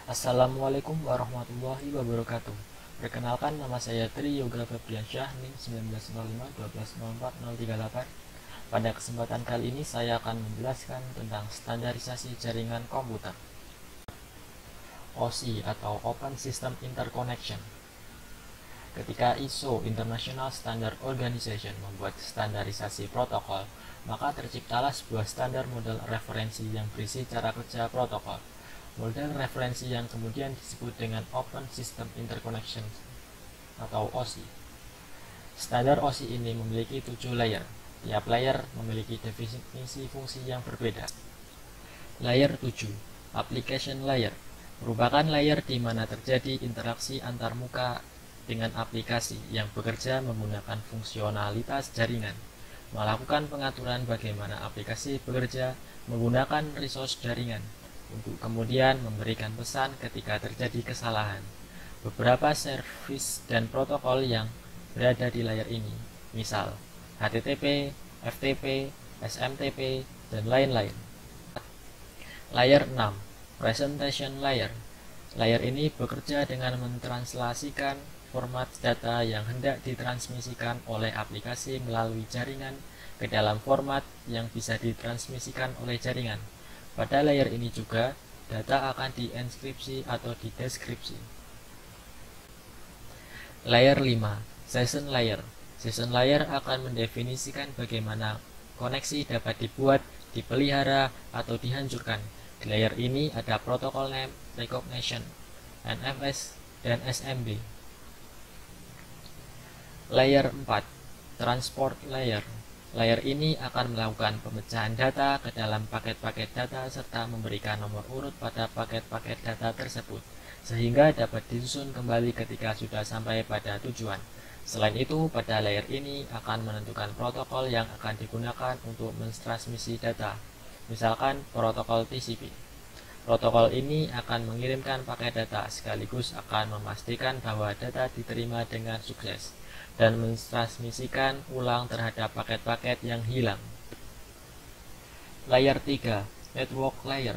Assalamualaikum warahmatullahi wabarakatuh. Perkenalkan, nama saya Tri Yoga Febriansyah, NIM 1905-1204-038. Pada kesempatan kali ini saya akan menjelaskan tentang standarisasi jaringan komputer, OSI atau Open System Interconnection. Ketika ISO International Standard Organization membuat standarisasi protokol, maka terciptalah sebuah standar model referensi yang berisi cara kerja protokol. Model referensi yang kemudian disebut dengan Open System Interconnection atau OSI. Standar OSI ini memiliki 7 layer. Tiap layer memiliki definisi fungsi yang berbeda. Layer 7, Application Layer, merupakan layer di mana terjadi interaksi antar muka dengan aplikasi yang bekerja menggunakan fungsionalitas jaringan, melakukan pengaturan bagaimana aplikasi bekerja menggunakan resource jaringan, untuk kemudian memberikan pesan ketika terjadi kesalahan. Beberapa service dan protokol yang berada di layar ini, misal HTTP, FTP, SMTP, dan lain-lain. Layer 6, Presentation Layer. Layer ini bekerja dengan mentranslasikan format data yang hendak ditransmisikan oleh aplikasi melalui jaringan ke dalam format yang bisa ditransmisikan oleh jaringan. Pada layer ini juga, data akan dienkripsi atau dideskripsi. Layer 5, Session Layer. Session Layer akan mendefinisikan bagaimana koneksi dapat dibuat, dipelihara, atau dihancurkan. Di layer ini ada protokol name recognition, NFS, dan SMB. Layer 4, Transport Layer. Layer ini akan melakukan pemecahan data ke dalam paket-paket data serta memberikan nomor urut pada paket-paket data tersebut, sehingga dapat disusun kembali ketika sudah sampai pada tujuan. Selain itu, pada layer ini akan menentukan protokol yang akan digunakan untuk mentransmisi data, misalkan protokol TCP. Protokol ini akan mengirimkan paket data sekaligus akan memastikan bahwa data diterima dengan sukses dan mentransmisikan ulang terhadap paket-paket yang hilang. Layer 3, Network Layer.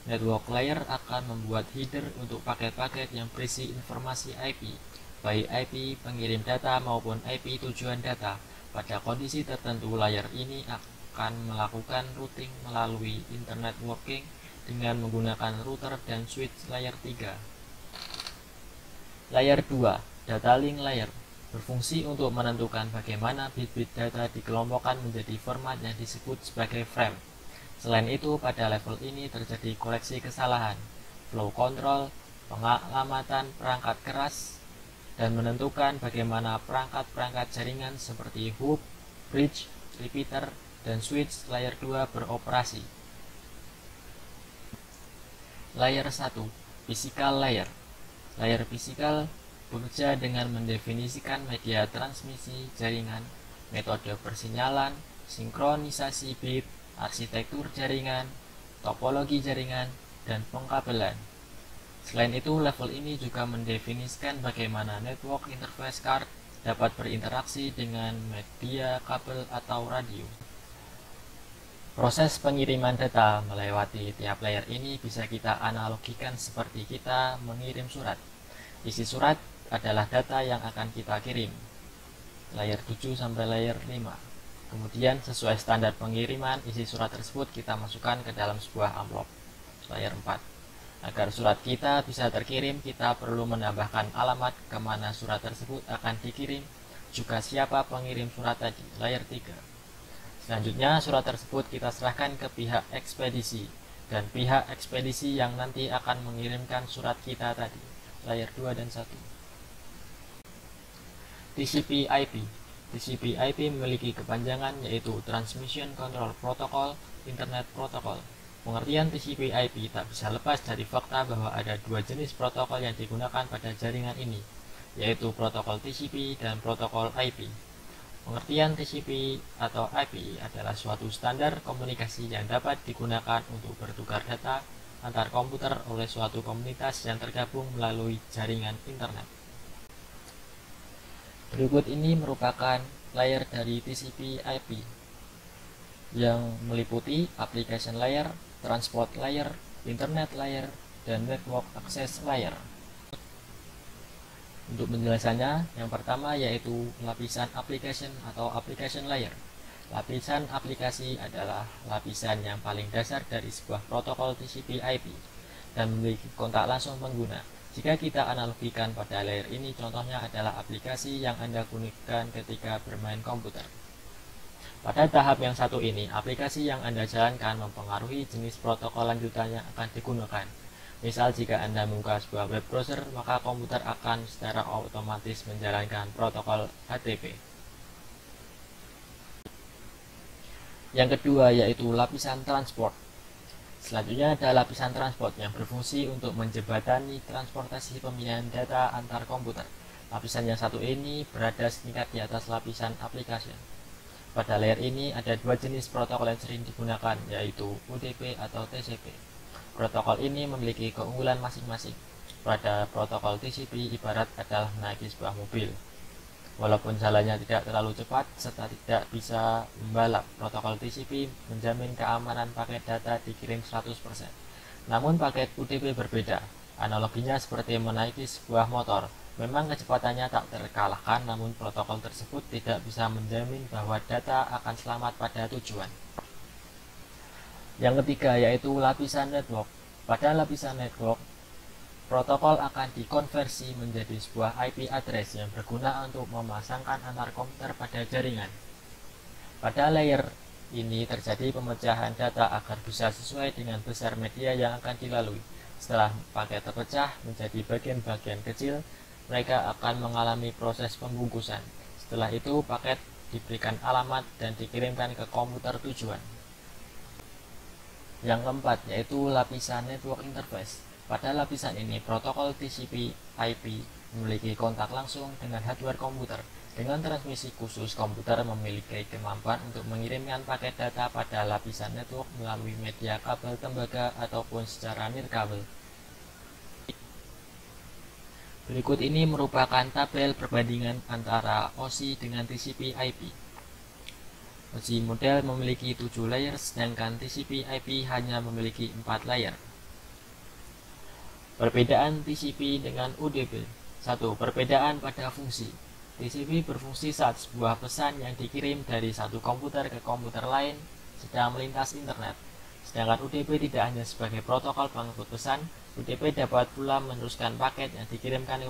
Network Layer akan membuat header untuk paket-paket yang berisi informasi IP, baik IP pengirim data maupun IP tujuan data. Pada kondisi tertentu, layer ini akan melakukan routing melalui internet working dengan menggunakan router dan switch layer 3. Layer 2, Data Link Layer, berfungsi untuk menentukan bagaimana bit-bit data dikelompokkan menjadi format yang disebut sebagai frame. Selain itu, pada level ini terjadi koreksi kesalahan, flow control, pengalamatan perangkat keras, dan menentukan bagaimana perangkat-perangkat jaringan seperti hub, bridge, repeater, dan switch layer 2 beroperasi. Layer 1, Physical Layer. Layer Physical bekerja dengan mendefinisikan media transmisi jaringan, metode persinyalan, sinkronisasi bit, arsitektur jaringan, topologi jaringan, dan pengkabelan. Selain itu, level ini juga mendefinisikan bagaimana network interface card dapat berinteraksi dengan media kabel atau radio. Proses pengiriman data melewati tiap layer ini bisa kita analogikan seperti kita mengirim surat. Isi surat adalah data yang akan kita kirim, layer 7 sampai layer 5. Kemudian sesuai standar pengiriman, isi surat tersebut kita masukkan ke dalam sebuah amplop, layer 4. Agar surat kita bisa terkirim, kita perlu menambahkan alamat kemana surat tersebut akan dikirim, juga siapa pengirim surat tadi, layer 3. Selanjutnya, surat tersebut kita serahkan ke pihak ekspedisi, dan pihak ekspedisi yang nanti akan mengirimkan surat kita tadi, layer 2 dan 1. TCP/IP. TCP/IP memiliki kepanjangan yaitu Transmission Control Protocol Internet Protocol. Pengertian TCP/IP tak bisa lepas dari fakta bahwa ada dua jenis protokol yang digunakan pada jaringan ini, yaitu protokol TCP dan protokol IP. Pengertian TCP atau IP adalah suatu standar komunikasi yang dapat digunakan untuk bertukar data antar komputer oleh suatu komunitas yang tergabung melalui jaringan internet. Berikut ini merupakan layer dari TCP/IP yang meliputi application layer, transport layer, internet layer, dan Network Access Layer. Untuk penjelasannya, yang pertama yaitu lapisan application atau application layer. Lapisan aplikasi adalah lapisan yang paling dasar dari sebuah protokol TCP/IP dan memiliki kontak langsung pengguna. Jika kita analogikan pada layer ini, contohnya adalah aplikasi yang Anda gunakan ketika bermain komputer. Pada tahap yang satu ini, aplikasi yang Anda jalankan mempengaruhi jenis protokol lanjutannya akan digunakan. Misal, jika Anda membuka sebuah web browser, maka komputer akan secara otomatis menjalankan protokol HTTP. Yang kedua yaitu lapisan transport. Selanjutnya ada lapisan transport yang berfungsi untuk menjembatani transportasi pemindahan data antar komputer. Lapisan yang satu ini berada setingkat di atas lapisan application. Pada layer ini ada dua jenis protokol yang sering digunakan, yaitu UDP atau TCP. Protokol ini memiliki keunggulan masing-masing. Pada protokol TCP ibarat adalah menaiki sebuah mobil. Walaupun jalannya tidak terlalu cepat serta tidak bisa membalap, protokol TCP menjamin keamanan paket data dikirim 100%. Namun paket UDP berbeda. Analoginya seperti menaiki sebuah motor. Memang kecepatannya tak terkalahkan, namun protokol tersebut tidak bisa menjamin bahwa data akan selamat pada tujuan. Yang ketiga yaitu lapisan network. Pada lapisan network, protokol akan dikonversi menjadi sebuah IP address yang berguna untuk memasangkan antar komputer pada jaringan. Pada layer ini terjadi pemecahan data agar bisa sesuai dengan besar media yang akan dilalui. Setelah paket terpecah menjadi bagian-bagian kecil, mereka akan mengalami proses pembungkusan. Setelah itu, paket diberikan alamat dan dikirimkan ke komputer tujuan. Yang keempat yaitu lapisan network interface. Pada lapisan ini, protokol TCP/IP memiliki kontak langsung dengan hardware komputer. Dengan transmisi khusus, komputer memiliki kemampuan untuk mengirimkan paket data pada lapisan network melalui media kabel tembaga ataupun secara nirkabel. Berikut ini merupakan tabel perbandingan antara OSI dengan TCP/IP. OSI model memiliki 7 layer, sedangkan TCP/IP hanya memiliki 4 layer. Perbedaan TCP dengan UDP. 1. Perbedaan pada fungsi. TCP berfungsi saat sebuah pesan yang dikirim dari satu komputer ke komputer lain sedang melintas internet. Sedangkan UDP tidak hanya sebagai protokol pengangkut pesan, UDP dapat pula meneruskan paket yang dikirimkan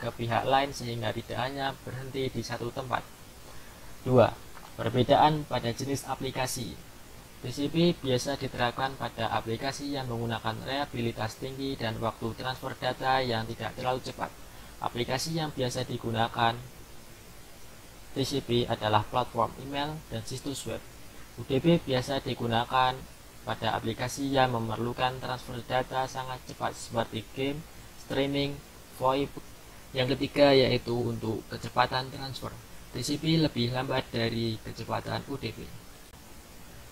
ke pihak lain sehingga tidak hanya berhenti di satu tempat. 2. Perbedaan pada jenis aplikasi. TCP biasa diterapkan pada aplikasi yang menggunakan reliabilitas tinggi dan waktu transfer data yang tidak terlalu cepat. Aplikasi yang biasa digunakan TCP adalah platform email dan situs web. UDP biasa digunakan pada aplikasi yang memerlukan transfer data sangat cepat seperti game, streaming, VoIP. Yang ketiga yaitu untuk kecepatan transfer. TCP lebih lambat dari kecepatan UDP.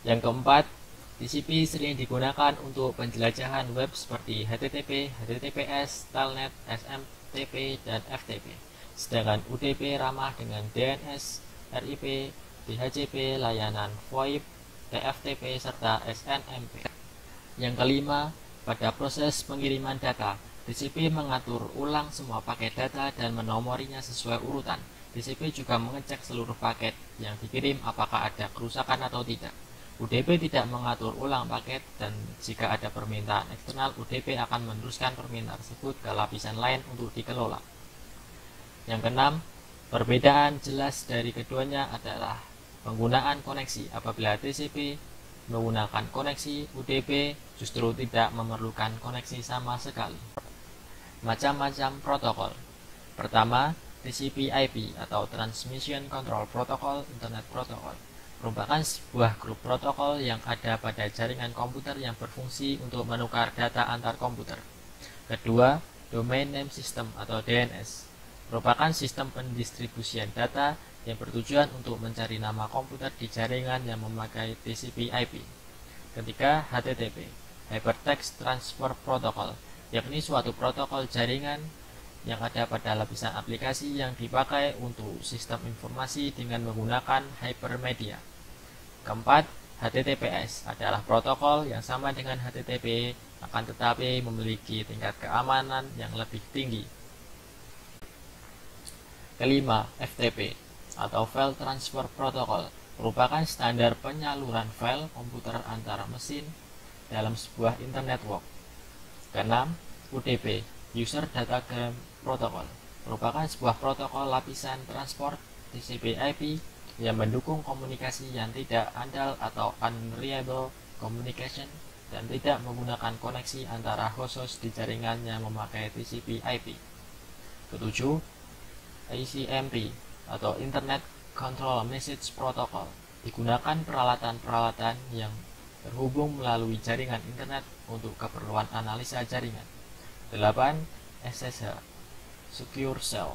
Yang keempat, TCP sering digunakan untuk penjelajahan web seperti HTTP, HTTPS, Telnet, SMTP, dan FTP. Sedangkan UDP ramah dengan DNS, RIP, DHCP, layanan VoIP, TFTP, serta SNMP. Yang kelima, pada proses pengiriman data, TCP mengatur ulang semua paket data dan menomorinya sesuai urutan. TCP juga mengecek seluruh paket yang dikirim apakah ada kerusakan atau tidak. UDP tidak mengatur ulang paket dan jika ada permintaan eksternal, UDP akan meneruskan permintaan tersebut ke lapisan lain untuk dikelola. Yang keenam, perbedaan jelas dari keduanya adalah penggunaan koneksi. Apabila TCP menggunakan koneksi, UDP justru tidak memerlukan koneksi sama sekali. Macam-macam protokol. Pertama, TCP/IP atau Transmission Control Protocol, Internet Protocol merupakan sebuah grup protokol yang ada pada jaringan komputer yang berfungsi untuk menukar data antar komputer. Kedua, Domain Name System atau DNS merupakan sistem pendistribusian data yang bertujuan untuk mencari nama komputer di jaringan yang memakai TCP/IP. Ketiga, HTTP, Hypertext Transfer Protocol, yakni suatu protokol jaringan yang ada pada lapisan aplikasi yang dipakai untuk sistem informasi dengan menggunakan hypermedia. Keempat, HTTPS adalah protokol yang sama dengan HTTP, akan tetapi memiliki tingkat keamanan yang lebih tinggi. Kelima, FTP atau File Transfer Protocol merupakan standar penyaluran file komputer antara mesin dalam sebuah internet network. Keenam, UDP User Datagram Protocol merupakan sebuah protokol lapisan transport TCP/IP yang mendukung komunikasi yang tidak andal atau unreliable communication dan tidak menggunakan koneksi antara host di jaringan yang memakai TCP/IP. Ketujuh, ICMP atau Internet Control Message Protocol digunakan peralatan-peralatan yang terhubung melalui jaringan internet untuk keperluan analisa jaringan. 8. SSH Secure Shell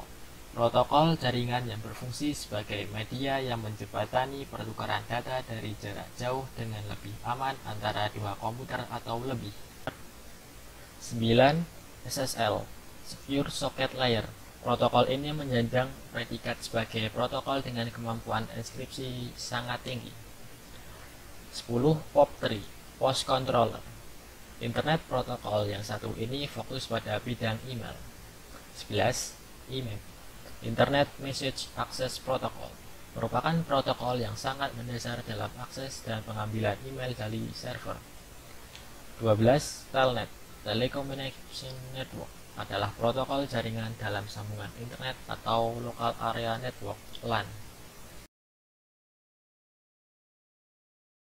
protokol jaringan yang berfungsi sebagai media yang menjembatani pertukaran data dari jarak jauh dengan lebih aman antara dua komputer atau lebih. 9. SSL Secure Socket Layer protokol ini menyandang predikat sebagai protokol dengan kemampuan enkripsi sangat tinggi. 10. POP3 Post Controller Internet protokol yang satu ini fokus pada bidang email. 11. IMAP Internet Message Access Protocol merupakan protokol yang sangat mendasar dalam akses dan pengambilan email dari server. 12. Telnet Telecommunication Network adalah protokol jaringan dalam sambungan internet atau Local Area Network (LAN).